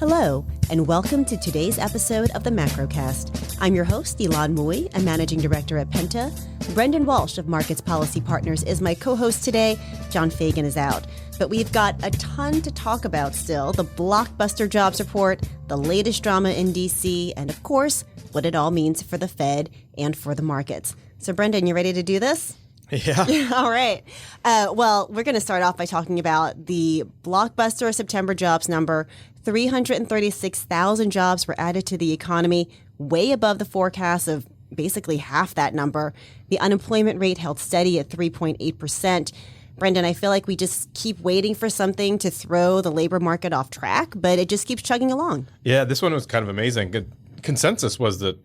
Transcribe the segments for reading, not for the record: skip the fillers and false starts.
Hello, and welcome to today's episode of the Macrocast. I'm your host, Elon Mui, a managing director at Penta. Brendan Walsh of Markets Policy Partners is my co-host today. John Fagan is out. But we've got a ton to talk about still. The blockbuster jobs report, the latest drama in D.C., and of course, what it all means for the Fed and for the markets. So Brendan, you ready to do this? Yeah. All right. Well, we're going to start off by talking about the blockbuster September jobs number. 336,000 jobs were added to the economy, way above the forecast of basically half that number. The unemployment rate held steady at 3.8%. Brendan, I feel like we just keep waiting for something to throw the labor market off track, but it just keeps chugging along. Yeah, this one was kind of amazing. Good consensus was that,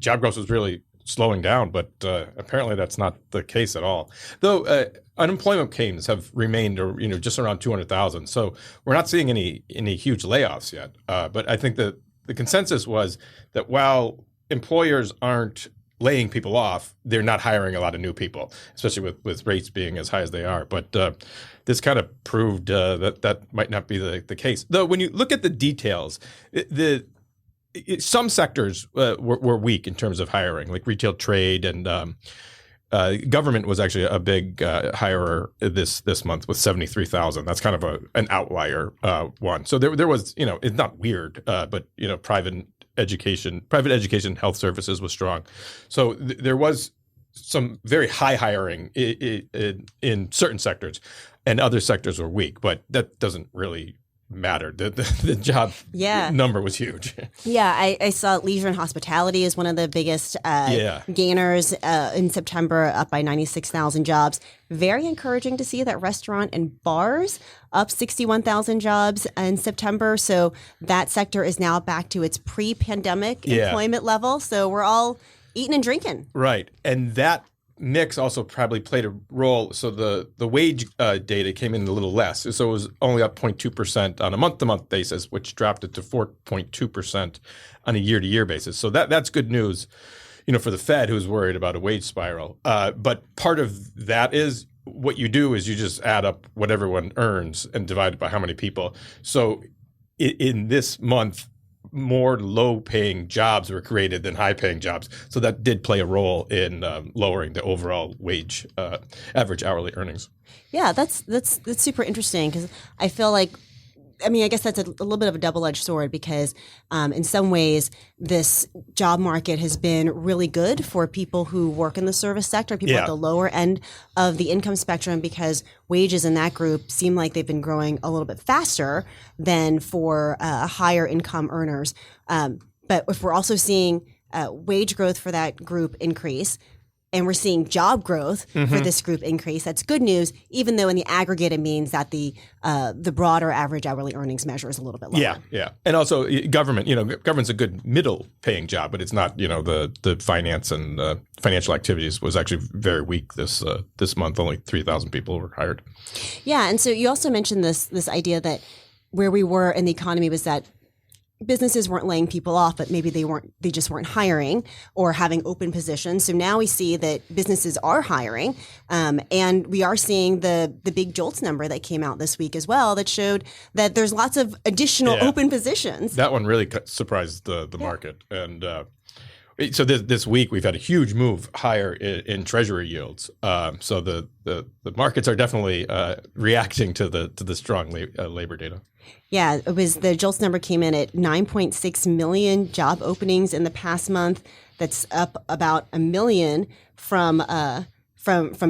job growth was really slowing down, but apparently that's not the case at all. Though unemployment claims have remained, just around 200,000. So we're not seeing any huge layoffs yet. But I think that the consensus was that while employers aren't laying people off, they're not hiring a lot of new people, especially with rates being as high as they are. But this kind of proved that might not be the case. Though when you look at the details, some sectors were weak in terms of hiring, like retail, trade, and government was actually a big hirer this month with 73,000. That's kind of an outlier one. So there was, it's not weird, but private education, health services was strong. So there was some very high hiring in certain sectors, and other sectors were weak. But that doesn't really mattered. The job number was huge. Yeah, I saw leisure and hospitality is one of the biggest gainers in September, up by 96,000 jobs. Very encouraging to see that restaurant and bars up 61,000 jobs in September. So that sector is now back to its pre-pandemic employment level. So we're all eating and drinking. Right. And that mix also probably played a role. So the wage data came in a little less. So it was only up 0.2% on a month-to-month basis, which dropped it to 4.2% on a year-to-year basis. So that's good news, for the Fed, who's worried about a wage spiral. But part of that is what you do is you just add up what everyone earns and divide it by how many people. So in this month, more low-paying jobs were created than high-paying jobs. So that did play a role in lowering the overall wage, average hourly earnings. Yeah, that's super interesting because I feel like, I guess that's a little bit of a double-edged sword because in some ways this job market has been really good for people who work in the service sector, people at the lower end of the income spectrum, because wages in that group seem like they've been growing a little bit faster than for higher income earners. But if we're also seeing wage growth for that group increase, and we're seeing job growth for this group increase, that's good news, even though in the aggregate it means that the broader average hourly earnings measure is a little bit lower. Yeah. And also government, government's a good middle paying job, but it's not, the finance and financial activities was actually very weak this month. Only 3,000 people were hired. Yeah. And so you also mentioned this idea that where we were in the economy was that businesses weren't laying people off, but maybe they just weren't hiring or having open positions. So now we see that businesses are hiring, and we are seeing the big JOLTS number that came out this week as well that showed that there's lots of additional open positions. That one really surprised the market. And so this week we've had a huge move higher in treasury yields. So the markets are definitely reacting to the strong labor data. Yeah, it was the JOLTS number came in at 9.6 million job openings in the past month. That's up about 1 million from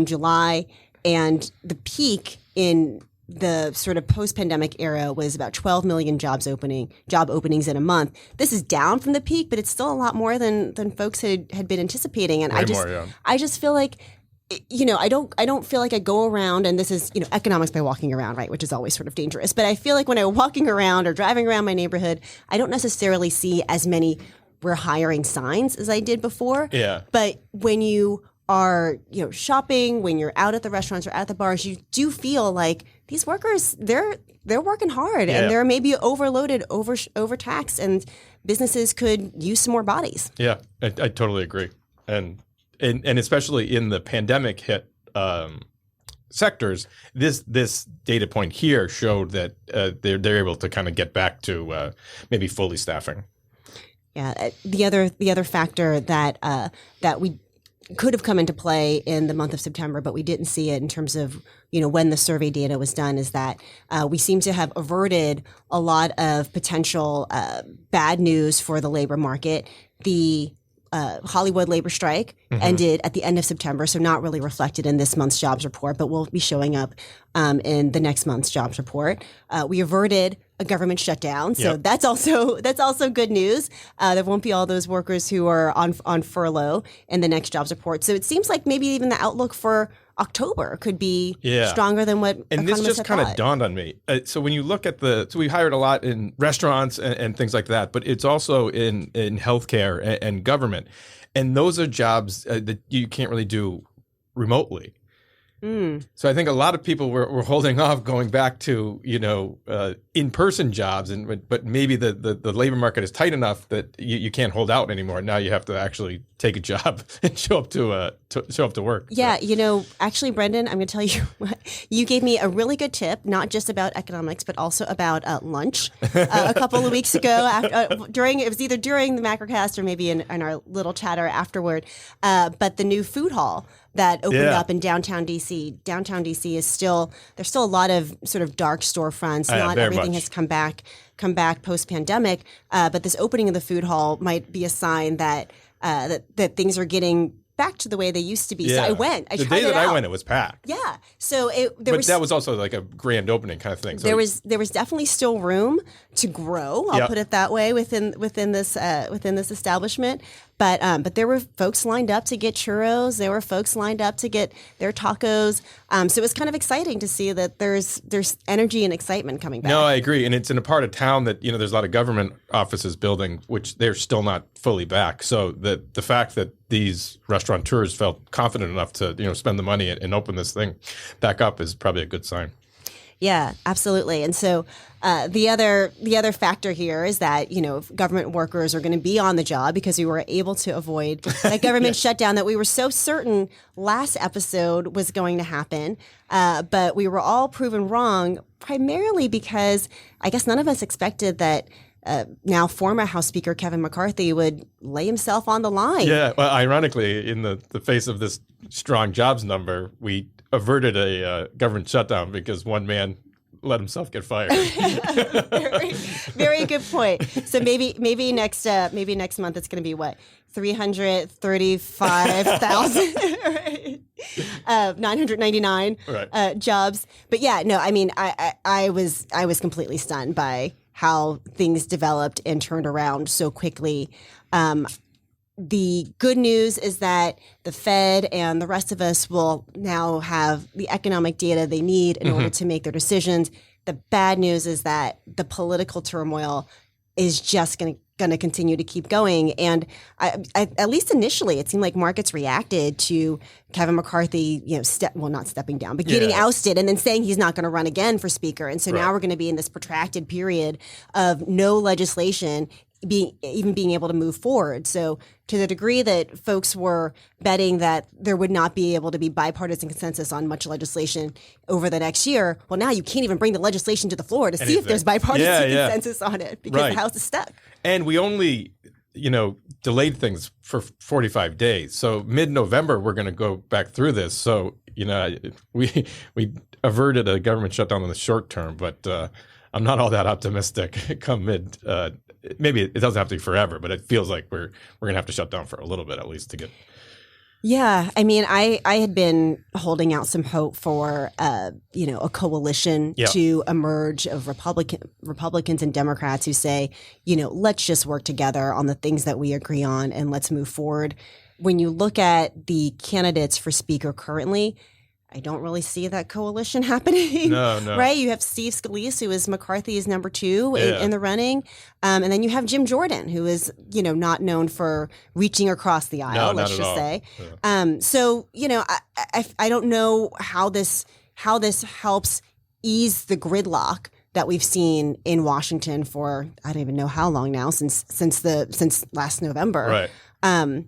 July, and the peak in the sort of post-pandemic era was about 12 million job openings in a month. This is down from the peak, but it's still a lot more than folks had been anticipating. And I just feel like, I don't feel like I go around, and this is, economics by walking around, right, which is always sort of dangerous. But I feel like when I'm walking around or driving around my neighborhood, I don't necessarily see as many we're hiring signs as I did before. Yeah. But when you are, shopping, when you're out at the restaurants or at the bars, you do feel like these workers, they're working hard and they're maybe overloaded, overtaxed, and businesses could use some more bodies. Yeah, I totally agree. And especially in the pandemic hit sectors. This data point here showed that they're able to kind of get back to maybe fully staffing. Yeah, the other factor that we could have come into play in the month of September, but we didn't see it in terms of when the survey data was done, is that we seem to have averted a lot of potential bad news for the labor market. The Hollywood labor strike ended at the end of September, so not really reflected in this month's jobs report, but will be showing up in the next month's jobs report. We averted a government shutdown, so that's also good news. There won't be all those workers who are on furlough in the next jobs report. So it seems like maybe even the outlook for October could be stronger than what and economists this just kind of dawned on me. So when you look at so we hired a lot in restaurants and things like that, but it's also in healthcare and government, and those are jobs that you can't really do remotely. So I think a lot of people were holding off going back to in-person jobs, but maybe the labor market is tight enough that you can't hold out anymore. Now you have to actually take a job and show up to work. Yeah, actually, Brendan, I'm going to tell you, you gave me a really good tip, not just about economics, but also about lunch. A couple of weeks ago, it was either during the Macrocast or maybe in our little chatter afterward. But the new food hall that opened up in downtown DC. Downtown DC is there's still a lot of sort of dark storefronts. Not everything has come back post pandemic. But this opening of the food hall might be a sign that that things are getting back to the way they used to be. Yeah. So I went. The day that I went, it was packed. Yeah. So that was also like a grand opening kind of thing. So there was definitely still room to grow. I'll put it that way within this establishment. But there were folks lined up to get churros. There were folks lined up to get their tacos. So it was kind of exciting to see that there's energy and excitement coming back. No, I agree, and it's in a part of town that there's a lot of government offices building, which they're still not fully back. So the fact that these restaurateurs felt confident enough to spend the money and open this thing back up is probably a good sign. Yeah, absolutely. And so the other factor here is that government workers are going to be on the job because we were able to avoid that government shutdown that we were so certain last episode was going to happen. But we were all proven wrong, primarily because I guess none of us expected that now former House Speaker Kevin McCarthy would lay himself on the line. Yeah, well, ironically, in the face of this strong jobs number, we averted a government shutdown because one man let himself get fired. very, very good point. So maybe next month it's going to be what, 335,000, right? 999 jobs. But yeah, no, I mean, I was completely stunned by how things developed and turned around so quickly. The good news is that the Fed and the rest of us will now have the economic data they need in order to make their decisions. The bad news is that the political turmoil is just going to continue to keep going. And at least initially, it seemed like markets reacted to Kevin McCarthy, not stepping down, but getting ousted and then saying he's not going to run again for speaker. And so now we're going to be in this protracted period of no legislation being able to move forward. So to the degree that folks were betting that there would not be able to be bipartisan consensus on much legislation over the next year, well, now you can't even bring the legislation to the floor to see if there's bipartisan consensus on it because the House is stuck. And we only, delayed things for 45 days. So mid-November, we're going to go back through this. So, we averted a government shutdown in the short term, but I'm not all that optimistic come mid. Maybe it doesn't have to be forever, but it feels like we're going to have to shut down for a little bit at least to get. Yeah, I mean, I had been holding out some hope for a coalition to emerge of Republicans and Democrats who say, let's just work together on the things that we agree on and let's move forward. When you look at the candidates for speaker currently, I don't really see that coalition happening. No. Right? You have Steve Scalise, who is McCarthy's number two in the running. And then you have Jim Jordan, who is, not known for reaching across the aisle, let's just say. Yeah. So, I don't know how this helps ease the gridlock that we've seen in Washington for, I don't even know how long now, since last November. Right.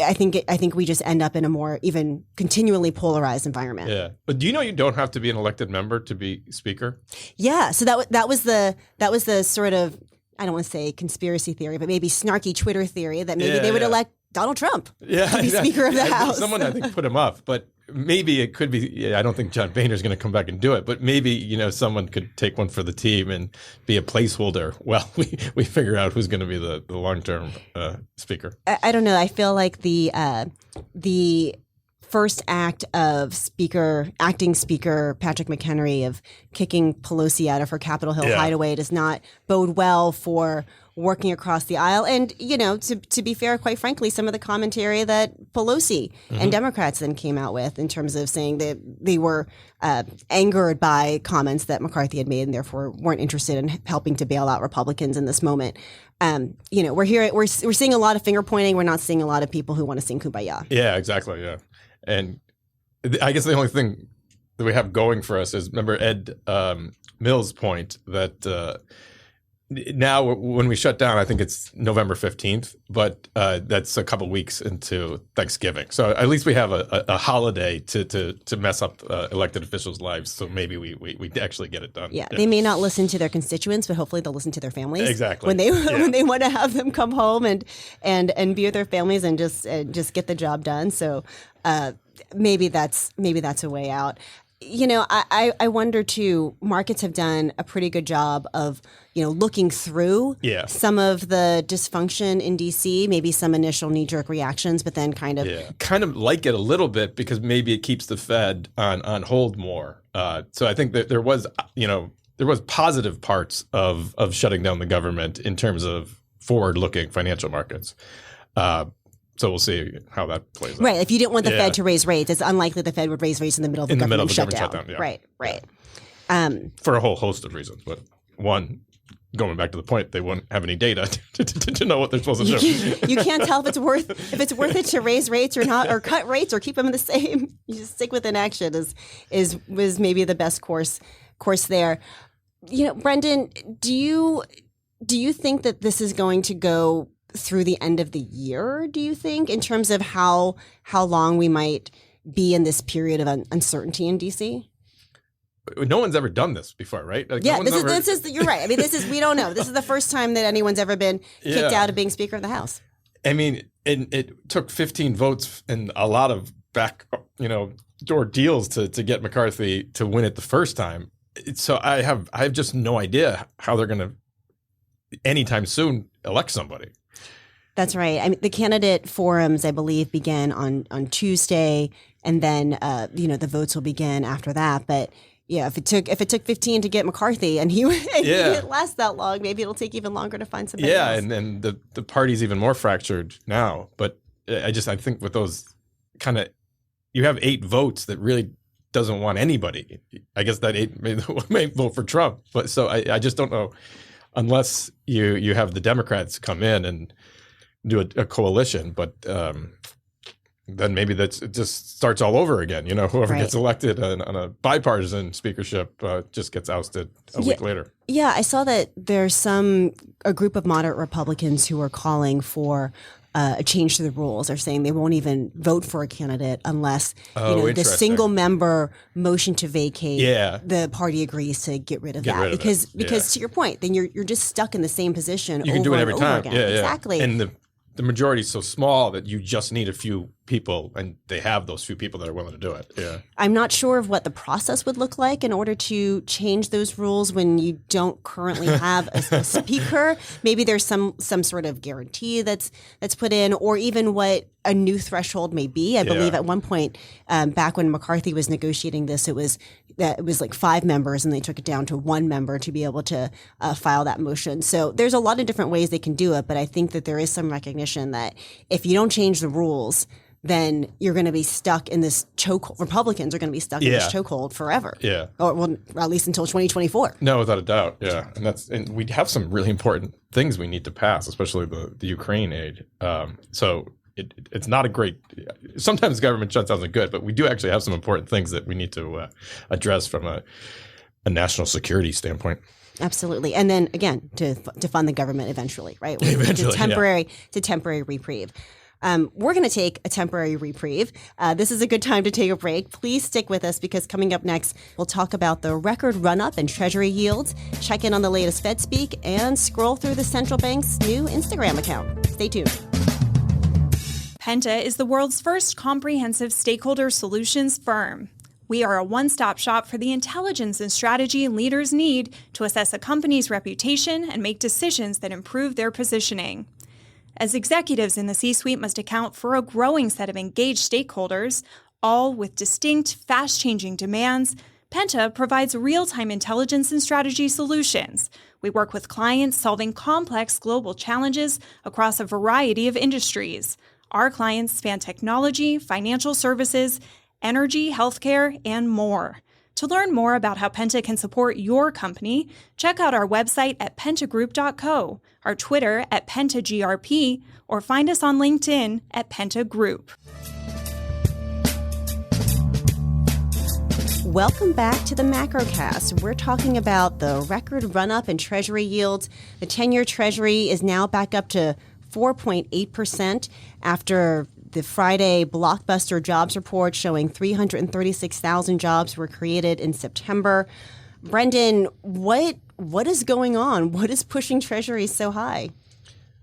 I think we just end up in a more even continually polarized environment. Yeah, but do you know you don't have to be an elected member to be speaker? Yeah, so that was the sort of, I don't want to say conspiracy theory, but maybe snarky Twitter theory that maybe they would elect Donald Trump to be Speaker of the House. Someone I think put him up, but maybe it could be. Yeah, I don't think John Boehner's going to come back and do it, but maybe someone could take one for the team and be a placeholder. Well, we figure out who's going to be the long-term speaker. I don't know. I feel like the first act of acting Speaker Patrick McHenry of kicking Pelosi out of her Capitol Hill hideaway does not bode well for working across the aisle. And, to be fair, quite frankly, some of the commentary that Pelosi and Democrats then came out with in terms of saying that they were angered by comments that McCarthy had made and therefore weren't interested in helping to bail out Republicans in this moment. We're seeing a lot of finger pointing. We're not seeing a lot of people who want to sing Kumbaya. Yeah, exactly. Yeah. And I guess the only thing that we have going for us is, remember Ed Mills' point that now when we shut down, I think it's November 15th, but that's a couple weeks into Thanksgiving. So at least we have a holiday to mess up elected officials' lives. So maybe we actually get it done. Yeah, they may not listen to their constituents, but hopefully they'll listen to their families. Exactly. When they want to have them come home and be with their families and just get the job done. So maybe that's a way out. I wonder too, markets have done a pretty good job of, looking through some of the dysfunction in DC, maybe some initial knee-jerk reactions, but then kind of like it a little bit because maybe it keeps the Fed on hold more. So I think that there was positive parts of shutting down the government in terms of forward-looking financial markets. So we'll see how that plays out. Right. If you didn't want the Fed to raise rates, it's unlikely the Fed would raise rates in the middle of the government shutdown. Right. For a whole host of reasons. But one, going back to the point, they wouldn't have any data to know what they're supposed to do. You can't tell if it's worth it to raise rates or not, or cut rates or keep them the same. You just stick with inaction was maybe the best course there. Brendan, do you think that this is going to go through the end of the year, do you think, in terms of how long we might be in this period of uncertainty in DC? No one's ever done this before, right? Like, yeah, this is you're right. I mean, we don't know. This is the first time that anyone's ever been kicked out of being Speaker of the House. I mean, it took 15 votes and a lot of door deals to get McCarthy to win it the first time. So I have just no idea how they're going to anytime soon elect somebody. That's right. I mean, the candidate forums, I believe, began on Tuesday, and then the votes will begin after that. But yeah, if it took 15 to get McCarthy, and he didn't last that long, maybe it'll take even longer to find somebody else. Yeah, and the party's even more fractured now. But I think with those you have 8 votes that really doesn't want anybody. I guess that 8 may vote for Trump. But so I just don't know, unless you have the Democrats come in and do a coalition, but then maybe it just starts all over again. Whoever gets elected on a bipartisan speakership just gets ousted a week later. Yeah, I saw that there's a group of moderate Republicans who are calling for a change to the rules. They're saying they won't even vote for a candidate unless the single member motion to vacate. The party agrees to get rid of that because to your point, then you're just stuck in the same position. You can do it every time. Again. Exactly. And the majority is so small that you just need a few people, and they have those few people that are willing to do it. Yeah. I'm not sure of what the process would look like in order to change those rules when you don't currently have a speaker. Maybe there's some sort of guarantee that's put in, or even what a new threshold may be. I believe at one point back when McCarthy was negotiating this, it was like 5 members, and they took it down to 1 member to be able to file that motion. So there's a lot of different ways they can do it, but I think that there is some recognition that if you don't change the rules, then you're going to be stuck in this chokehold. Republicans are going to be stuck in this chokehold forever. Yeah. Or at least until 2024. No, without a doubt. Yeah. And we have some really important things we need to pass, especially the Ukraine aid. So it's not a great – sometimes government shutdowns are good, but we do actually have some important things that we need to address from a national security standpoint. Absolutely. And then, again, to fund the government eventually, right? Eventually, to temporary reprieve. We're going to take a temporary reprieve. This is a good time to take a break. Please stick with us because coming up next, we'll talk about the record run-up in Treasury yields, check in on the latest Fed speak, and scroll through the central bank's new Instagram account. Stay tuned. Penta is the world's first comprehensive stakeholder solutions firm. We are a one-stop shop for the intelligence and strategy leaders need to assess a company's reputation and make decisions that improve their positioning. As executives in the C-suite must account for a growing set of engaged stakeholders, all with distinct, fast-changing demands, Penta provides real-time intelligence and strategy solutions. We work with clients solving complex global challenges across a variety of industries. Our clients span technology, financial services, energy, healthcare, and more. To learn more about how Penta can support your company, check out our website at pentagroup.co, our Twitter at pentagrp, or find us on LinkedIn at Penta Group. Welcome back to the Macrocast. We're talking about the record run-up in Treasury yields. The 10-year Treasury is now back up to 4.8% after the Friday blockbuster jobs report showing 336,000 jobs were created in September. Brendan, what is going on? What is pushing Treasuries so high?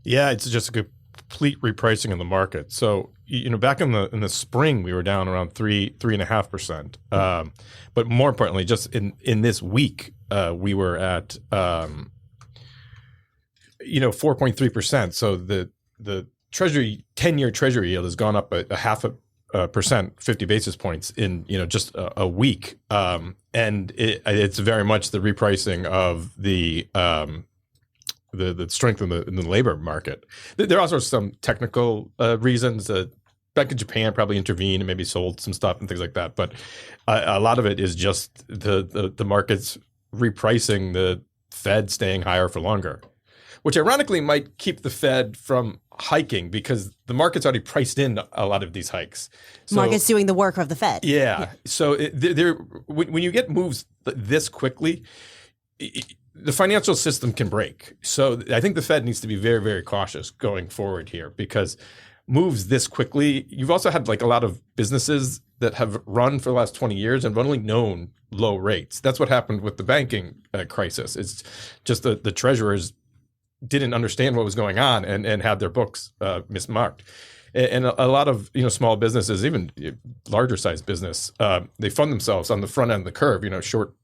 Yeah, it's just a complete repricing in the market. So, back in the spring, we were down around 3.5%. But more importantly, just in this week, we were at 4.3%. So the Treasury 10-year Treasury yield has gone up a 0.5%, 50 basis points in just a week, and it's very much the repricing of the strength in the labor market. There are also some technical reasons. Bank of Japan probably intervened and maybe sold some stuff and things like that, but a lot of it is just the markets repricing the Fed staying higher for longer, which ironically might keep the Fed from hiking because the market's already priced in a lot of these hikes. So, market's doing the work of the Fed. Yeah. So when you get moves this quickly, the financial system can break. So I think the Fed needs to be very, very cautious going forward here because moves this quickly. You've also had a lot of businesses that have run for the last 20 years and only known low rates. That's what happened with the banking crisis. It's just the treasurers didn't understand what was going on and had their books mismarked. And a lot of small businesses, even larger sized business, they fund themselves on the front end of the curve. Short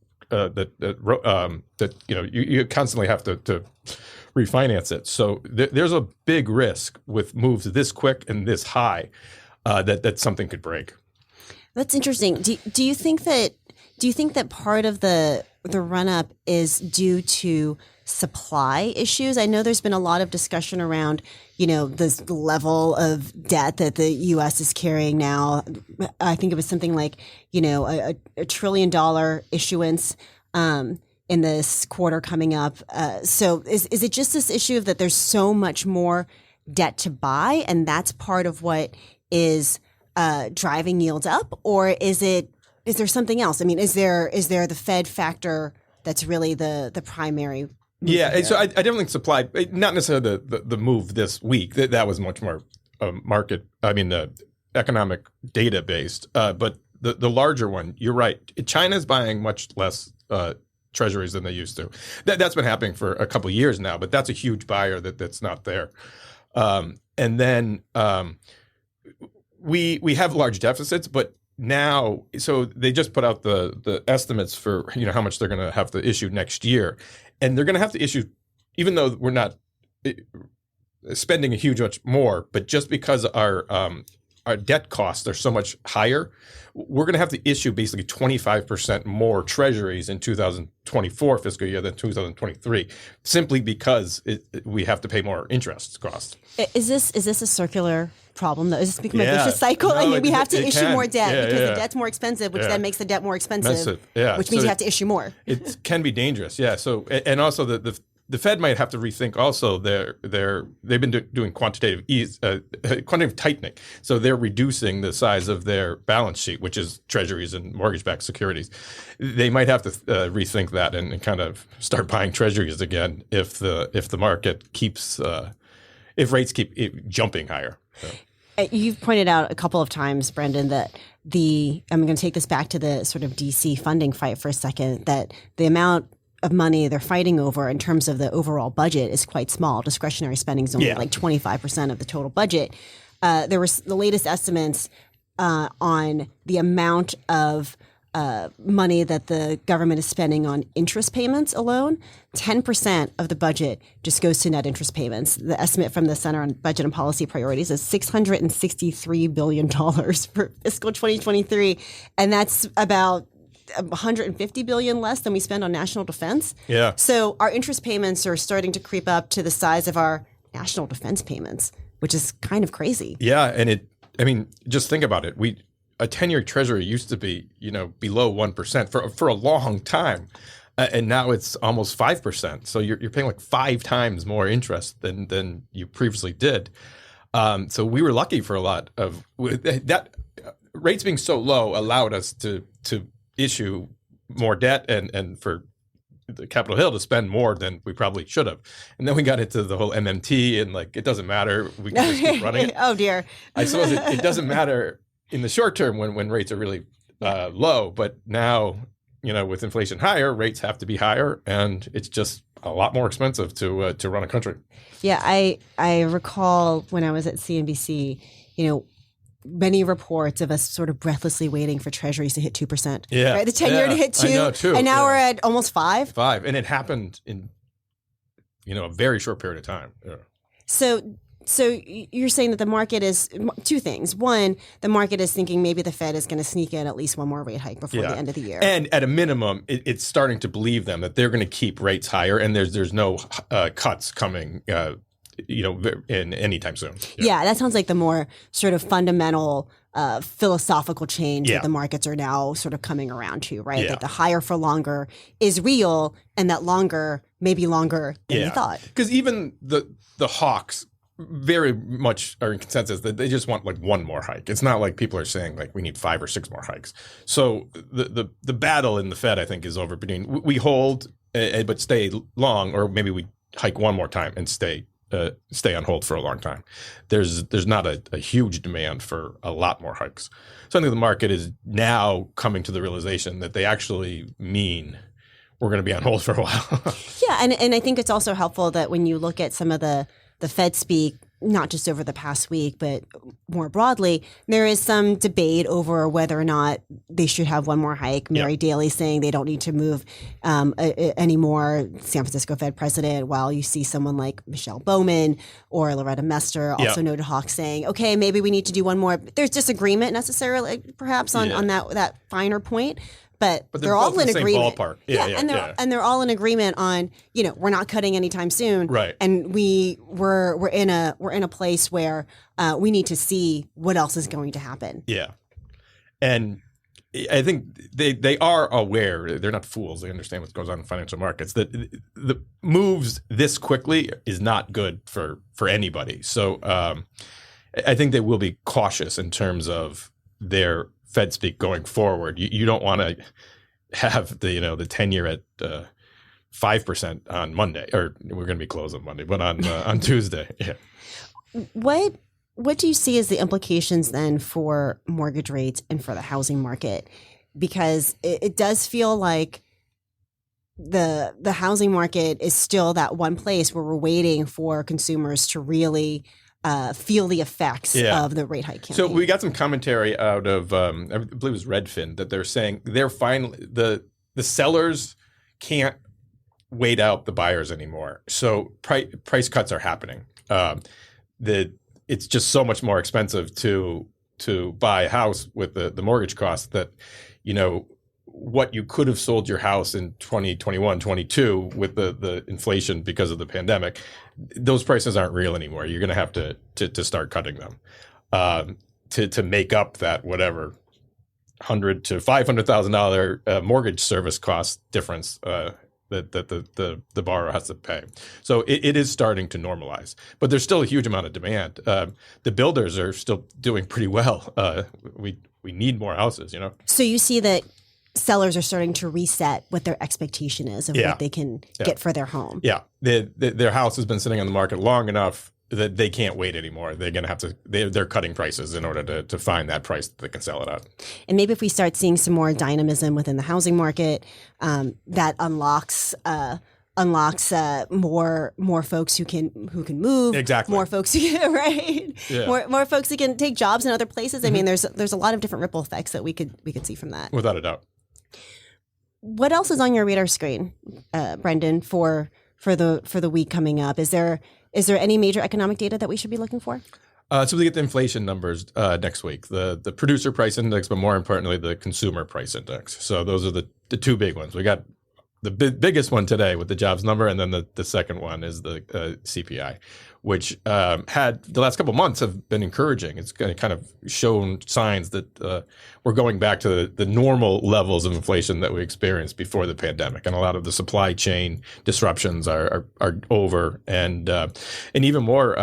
you constantly have to refinance it. So there's a big risk with moves this quick and this high that something could break. That's interesting. Do you think that part of the run up is due to supply issues? I know there's been a lot of discussion around, this level of debt that the U.S. is carrying now. I think it was something like, a $1 trillion issuance in this quarter coming up. So is it just this issue of that there's so much more debt to buy, and that's part of what is driving yields up, or is there something else? I mean, is there the Fed factor that's really the primary? Yeah, so I don't think supply, not necessarily the move this week. That was much more economic data based. But the larger one, you're right. China's buying much less treasuries than they used to. That's been happening for a couple of years now, but that's a huge buyer that's not there. And then we have large deficits, but now, so they just put out the estimates for how much they're going to have to issue next year, and they're going to have to issue, even though we're not spending a huge much more, but just because our debt costs are so much higher, we're going to have to issue basically 25% more treasuries in 2024 fiscal year than 2023, simply because we have to pay more interest costs. Is this a circular problem, though? Is this becoming a vicious cycle? No, we have to issue more debt because the debt's more expensive, which then makes the debt more expensive, which means you have to issue more. It can be dangerous, yeah. So, and also the Fed might have to rethink also they've been doing quantitative tightening. So they're reducing the size of their balance sheet, which is treasuries and mortgage-backed securities. They might have to rethink that and kind of start buying treasuries again if the market keeps if rates keep jumping higher. So. You've pointed out a couple of times, Brendan, that I'm going to take this back to the sort of DC funding fight for a second, that the amount of money they're fighting over in terms of the overall budget is quite small. Discretionary spending is only like 25% of the total budget. There was the latest estimates on the amount of money that the government is spending on interest payments alone. 10% of the budget just goes to net interest payments. The estimate from the Center on Budget and Policy Priorities is $663 billion for fiscal 2023. And that's about $150 billion less than we spend on national defense. Yeah. So our interest payments are starting to creep up to the size of our national defense payments, which is kind of crazy. Yeah. And just think about it. A 10-year treasury used to be, below 1% for a long time. And now it's almost 5%. So you're paying like 5 times more interest than you previously did. So we were lucky for a lot of that. Rates being so low allowed us to issue more debt and for the Capitol Hill to spend more than we probably should have. And then we got into the whole MMT and it doesn't matter. We can just keep running it. Oh, dear. I suppose it doesn't matter in the short term when rates are really low. But now, with inflation higher, rates have to be higher. And it's just a lot more expensive to run a country. Yeah, I recall when I was at CNBC, many reports of us sort of breathlessly waiting for treasuries to hit 2%. Yeah. Right? The 10-year to hit 2. I know, too. And now we're at almost 5. 5. And it happened in, a very short period of time. Yeah. So you're saying that the market is two things. One, the market is thinking maybe the Fed is going to sneak in at least one more rate hike before the end of the year. And at a minimum, it's starting to believe them that they're going to keep rates higher and there's no cuts coming in anytime soon. Yeah, that sounds like the more sort of fundamental philosophical change that the markets are now sort of coming around to, right? That the higher for longer is real and that longer may be longer than we thought. Because even the hawks very much are in consensus that they just want like one more hike. It's not like people are saying like we need 5 or 6 more hikes. So the battle in the Fed, I think, is over between we hold but stay long, or maybe we hike one more time and stay on hold for a long time. There's not a huge demand for a lot more hikes. So I think the market is now coming to the realization that they actually mean we're going to be on hold for a while. Yeah, and I think it's also helpful that when you look at some of the Fed speak, not just over the past week, but more broadly, there is some debate over whether or not they should have one more hike. Mary Daly saying they don't need to move anymore, San Francisco Fed president, while you see someone like Michelle Bowman or Loretta Mester, also noted hawks, saying, okay, maybe we need to do one more. There's disagreement necessarily, perhaps, on that finer point. But they're all in agreement. Ballpark. And they're all in agreement on, we're not cutting anytime soon. Right. And we're in a place where we need to see what else is going to happen. Yeah. And I think they are aware, they're not fools, they understand what goes on in financial markets, that the moves this quickly is not good for anybody. So I think they will be cautious in terms of their Fed speak going forward. You don't want to have the 10-year at 5% on Monday, or we're going to be closed on Monday, but on Tuesday. Yeah. What do you see as the implications then for mortgage rates and for the housing market? Because it does feel like the housing market is still that one place where we're waiting for consumers to really feel the effects of the rate hike campaign. So we got some commentary out of, I believe it was Redfin, that they're saying they're finally, the sellers can't wait out the buyers anymore. So price cuts are happening. It's just so much more expensive to buy a house with the mortgage cost that, what you could have sold your house in 2021, 22 with the inflation because of the pandemic, those prices aren't real anymore. You're going to have to start cutting them to make up that whatever $100,000 to $500,000 mortgage service cost difference that the borrower has to pay. So it is starting to normalize, but there's still a huge amount of demand. The builders are still doing pretty well. We need more houses, So you see that sellers are starting to reset what their expectation is of what they can get for their home. Yeah. Their house has been sitting on the market long enough that they can't wait anymore. They're going to have to. They're cutting prices in order to find that price that they can sell it at. And maybe if we start seeing some more dynamism within the housing market, that unlocks more folks who can move. Exactly. More folks who can, right. Yeah. More folks who can take jobs in other places. I mean, there's a lot of different ripple effects that we could see from that. Without a doubt. What else is on your radar screen, Brendan, for the week coming up? Is there any major economic data that we should be looking for? So we get the inflation numbers next week, the producer price index, but more importantly, the consumer price index. So those are the two big ones. We got the biggest one today with the jobs number, and then the second one is the CPI, which had the last couple of months have been encouraging. It's kind of shown signs that we're going back to the normal levels of inflation that we experienced before the pandemic, and a lot of the supply chain disruptions are over, and even more.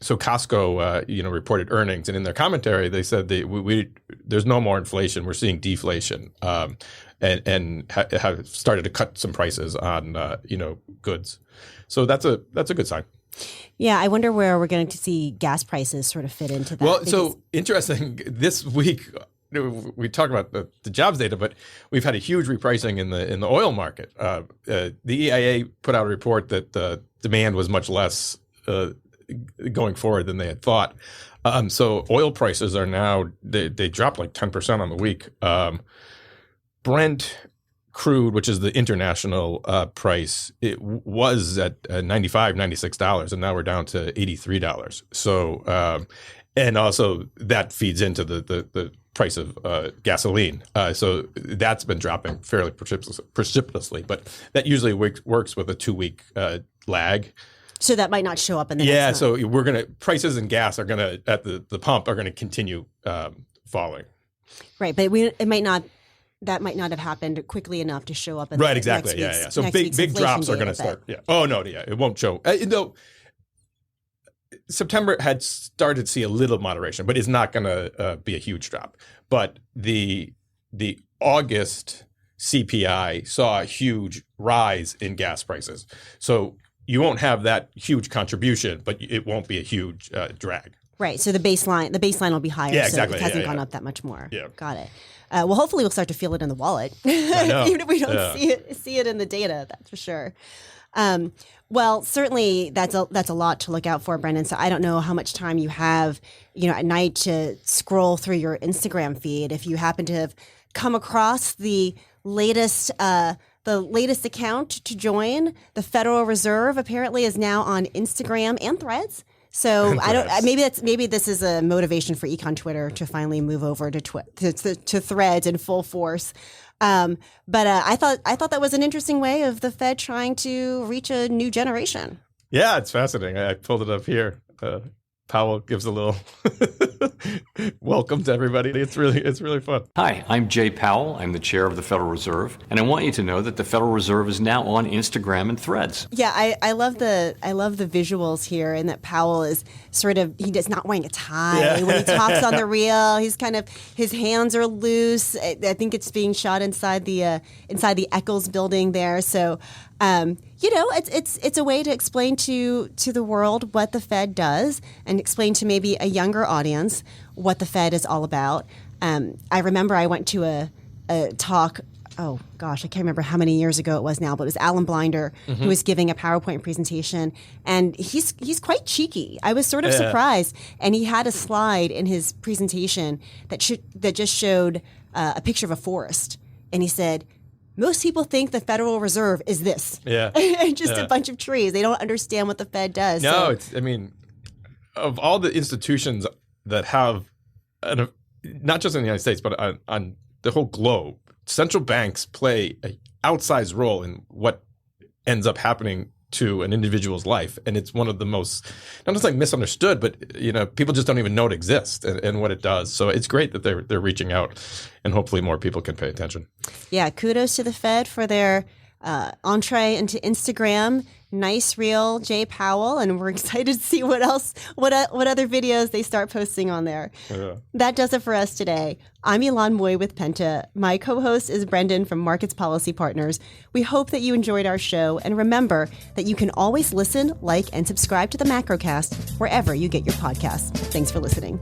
So Costco, reported earnings, and in their commentary, they said there's no more inflation. We're seeing deflation, and have started to cut some prices on goods. So that's a good sign. Yeah, I wonder where we're going to see gas prices sort of fit into that. Well, so interesting. This week we talk about the jobs data, but we've had a huge repricing in the oil market. The EIA put out a report that the demand was much less going forward than they had thought. So oil prices are now, they dropped like 10% on the week. Brent crude, which is the international price, it was at $95, $96, and now we're down to $83. So, and also that feeds into the price of gasoline. So that's been dropping fairly precipitously, but that usually works with a 2-week lag. So that might not show up in the next month. So prices in gas are gonna at the pump are gonna continue falling. Right, but that might not have happened quickly enough to show up in right, exactly. Yeah. So big drops are gonna start. Yeah. Oh no, yeah, it won't show. Though September had started to see a little moderation, but it's not gonna be a huge drop. But the August CPI saw a huge rise in gas prices. So you won't have that huge contribution, but it won't be a huge drag. Right. So the baseline will be higher. Yeah, exactly. So it hasn't gone up that much more. Yeah. Got it. Well, hopefully we'll start to feel it in the wallet, I know. even if we don't see it in the data. That's for sure. Well, certainly that's a lot to look out for, Brendan. So I don't know how much time you have, at night to scroll through your Instagram feed. If you happen to have come across the latest account to join, the Federal Reserve apparently is now on Instagram and Threads. So I don't. Maybe this is a motivation for Econ Twitter to finally move over to Threads in full force. But I thought that was an interesting way of the Fed trying to reach a new generation. Yeah, it's fascinating. I pulled it up here. Powell gives a little welcome to everybody. It's really fun. Hi, I'm Jay Powell. I'm the chair of the Federal Reserve, and I want you to know that the Federal Reserve is now on Instagram and Threads. Yeah, I love the visuals here, and that Powell is he's not wearing a tie when he talks on the reel. He's his hands are loose. I think it's being shot inside the Eccles building there. So. It's a way to explain to the world what the Fed does and explain to maybe a younger audience what the Fed is all about. I remember I went to a talk, oh gosh, I can't remember how many years ago it was now, but it was Alan Blinder who was giving a PowerPoint presentation, and he's quite cheeky. I was sort of surprised, and he had a slide in his presentation that just showed a picture of a forest, and he said, most people think the Federal Reserve is this. Yeah. And just a bunch of trees. They don't understand what the Fed does. No, of all the institutions that have, not just in the United States, but on the whole globe, central banks play an outsized role in what ends up happening to an individual's life. And it's one of the most, not just like misunderstood, but people just don't even know it exists and what it does. So it's great that they're reaching out, and hopefully more people can pay attention. Yeah, kudos to the Fed for their entree into Instagram. Nice Real Jay Powell, and we're excited to see what other videos they start posting on there. Yeah. That does it for us today. I'm Ilan Moy with Penta. My co-host is Brendan from Markets Policy Partners. We hope that you enjoyed our show, and remember that you can always listen, like, and subscribe to the Macrocast wherever you get your podcasts. Thanks for listening.